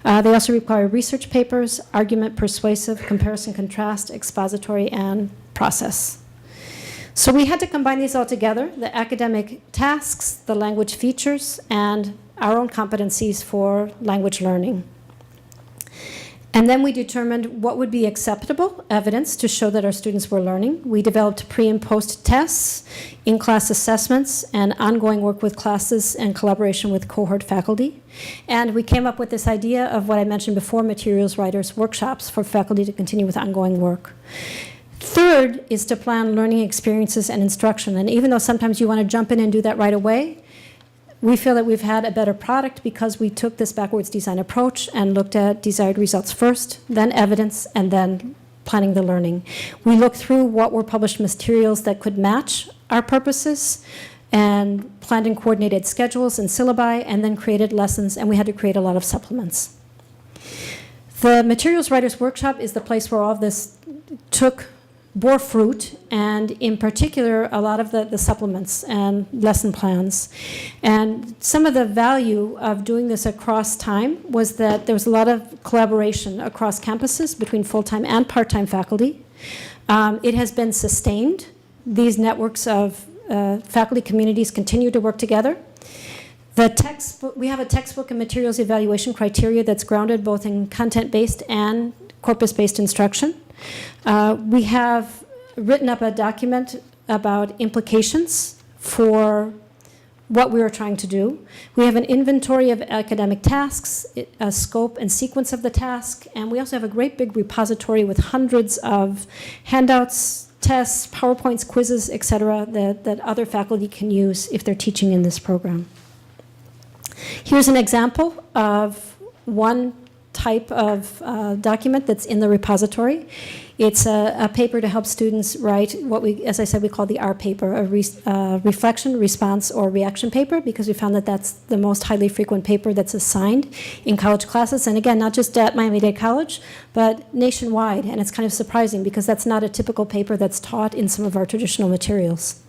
They also require research papers, argument, persuasive, comparison, contrast, expository, and process. So we had to combine these all together, the academic tasks, the language features, and our own competencies for language learning. And then we determined what would be acceptable evidence to show that our students were learning. We developed pre- and post tests, in-class assessments, and ongoing work with classes and collaboration with cohort faculty. And we came up with this idea of what I mentioned before, materials writers workshops for faculty to continue with ongoing work. Third is to plan learning experiences and instruction. And even though sometimes you want to jump in and do that right away, we feel that we've had a better product because we took this backwards design approach and looked at desired results first, then evidence, and then planning the learning. We looked through what were published materials that could match our purposes and planned and coordinated schedules and syllabi, and then created lessons, and we had to create a lot of supplements. The Materials Writers Workshop is the place where all of this bore fruit, and in particular, a lot of the supplements and lesson plans. And some of the value of doing this across time was that there was a lot of collaboration across campuses between full-time and part-time faculty. It has been sustained. These networks of faculty communities continue to work together. The textbook, we have a textbook and materials evaluation criteria that's grounded both in content-based and corpus-based instruction. We have written up a document about implications for what we are trying to do. We have an inventory of academic tasks, a scope and sequence of the task, and we also have a great big repository with hundreds of handouts, tests, PowerPoints, quizzes, etc., that other faculty can use if they're teaching in this program. Here's an example of one type of document that's in the repository. It's a paper to help students write what we, as I said, we call the R paper, a reflection, response, or reaction paper, because we found that that's the most highly frequent paper that's assigned in college classes. And again, not just at Miami-Dade College, but nationwide. And it's kind of surprising because that's not a typical paper that's taught in some of our traditional materials.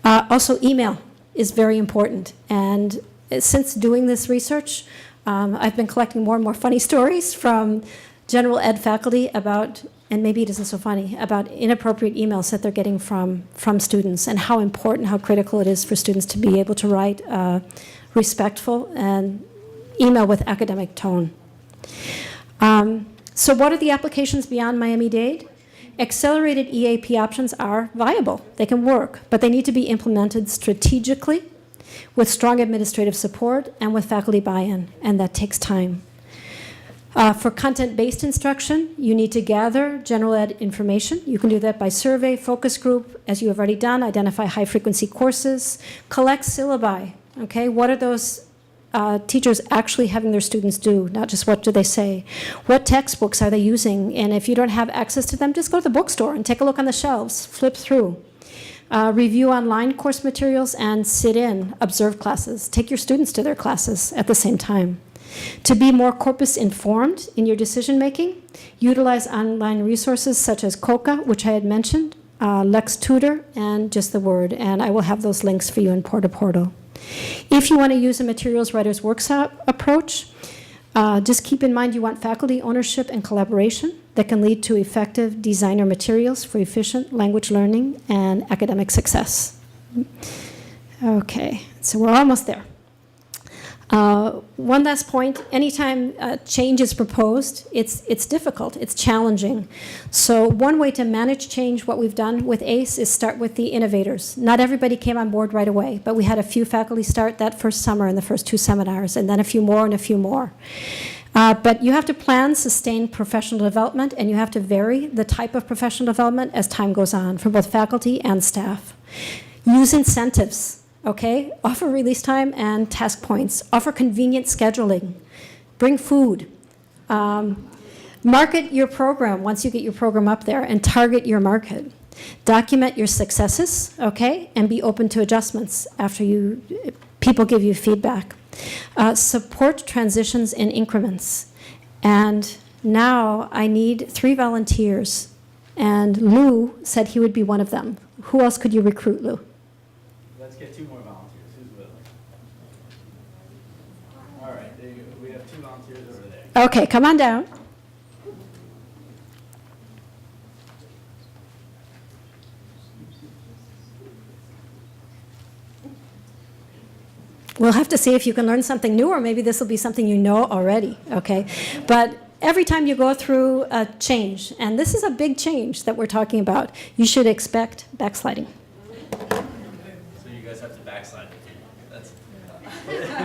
Also, email is very important. And since doing this research, I've been collecting more and more funny stories from general ed faculty about, and maybe it isn't so funny, about inappropriate emails that they're getting from students, and how important, how critical it is for students to be able to write respectful and email with academic tone. So what are the applications beyond Miami-Dade? Accelerated EAP options are viable. They can work, but they need to be implemented strategically with strong administrative support and with faculty buy-in, and that takes time. For content-based instruction, you need to gather general ed information. You can do that by survey, focus group, as you have already done, identify high-frequency courses, collect syllabi, okay? What are those teachers actually having their students do, not just what do they say? What textbooks are they using? And if you don't have access to them, just go to the bookstore and take a look on the shelves, flip through. Review online course materials and sit in, observe classes. Take your students to their classes at the same time. To be more corpus informed in your decision making, utilize online resources such as COCA, which I had mentioned, Lex Tutor, and Just the Word, and I will have those links for you in portaportal. If you want to use a materials writers workshop approach, just keep in mind you want faculty ownership and collaboration that can lead to effective designer materials for efficient language learning and academic success. Okay, so we're almost there. One last point, anytime change is proposed, it's difficult, it's challenging. So one way to manage change, what we've done with ACE, is start with the innovators. Not everybody came on board right away, but we had a few faculty start that first summer in the first 2 seminars, and then a few more and a few more. But you have to plan, sustain professional development, and you have to vary the type of professional development as time goes on for both faculty and staff. Use incentives. Okay, offer release time and task points. Offer convenient scheduling. Bring food. Market your program once you get your program up there and target your market. Document your successes, okay, and be open to adjustments after people give you feedback. Support transitions in increments. And now I need 3 volunteers. And Lou said he would be one of them. Who else could you recruit, Lou? Let's get 2 more volunteers. Who's willing? All right, there you go. We have 2 volunteers over there. Okay, come on down. We'll have to see if you can learn something new, or maybe this will be something you know already, okay? But every time you go through a change, and this is a big change that we're talking about, you should expect backsliding. So you guys have to backslide with me. That's. Let's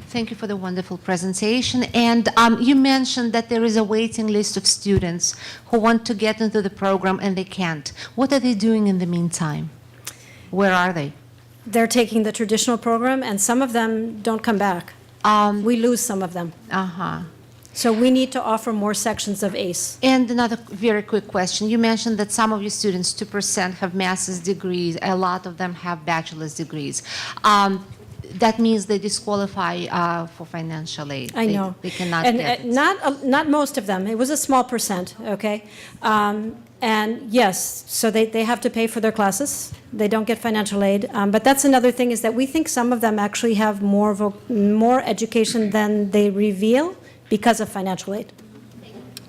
Thank you for the wonderful presentation. And you mentioned that there is a waiting list of students who want to get into the program and they can't. What are they doing in the meantime? Where are they? They're taking the traditional program, and some of them don't come back. We lose some of them. Uh-huh. So we need to offer more sections of ACE. And another very quick question. You mentioned that some of your students, 2%, have master's degrees. A lot of them have bachelor's degrees. That means they disqualify for financial aid. I know. They cannot and, get it. Not most of them. It was a small percent, okay? And yes, so they have to pay for their classes. They don't get financial aid. But that's another thing, is that we think some of them actually have more education than they reveal because of financial aid.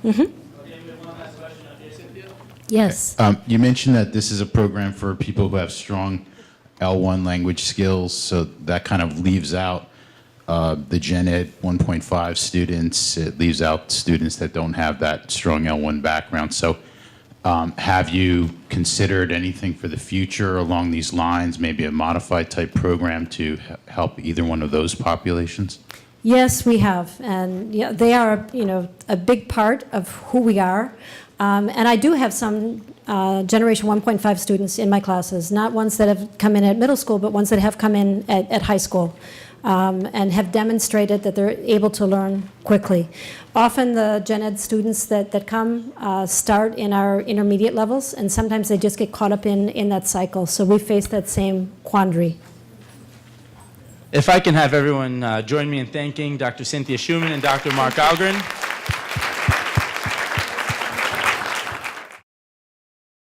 Mm-hmm. Okay, we have one last question. Cynthia? Yes. You mentioned that this is a program for people who have strong L1 language skills, so that kind of leaves out the Gen Ed 1.5 students. It leaves out students that don't have that strong L1 background. So have you considered anything for the future along these lines, maybe a modified type program to help either one of those populations? Yes, we have, and yeah, they are, a big part of who we are. And I do have some Generation 1.5 students in my classes, not ones that have come in at middle school, but ones that have come in at high school and have demonstrated that they're able to learn quickly. Often the Gen Ed students that come start in our intermediate levels, and sometimes they just get caught up in that cycle. So we face that same quandary. If I can have everyone join me in thanking Dr. Cynthia Schumann and Dr. Mark Algren.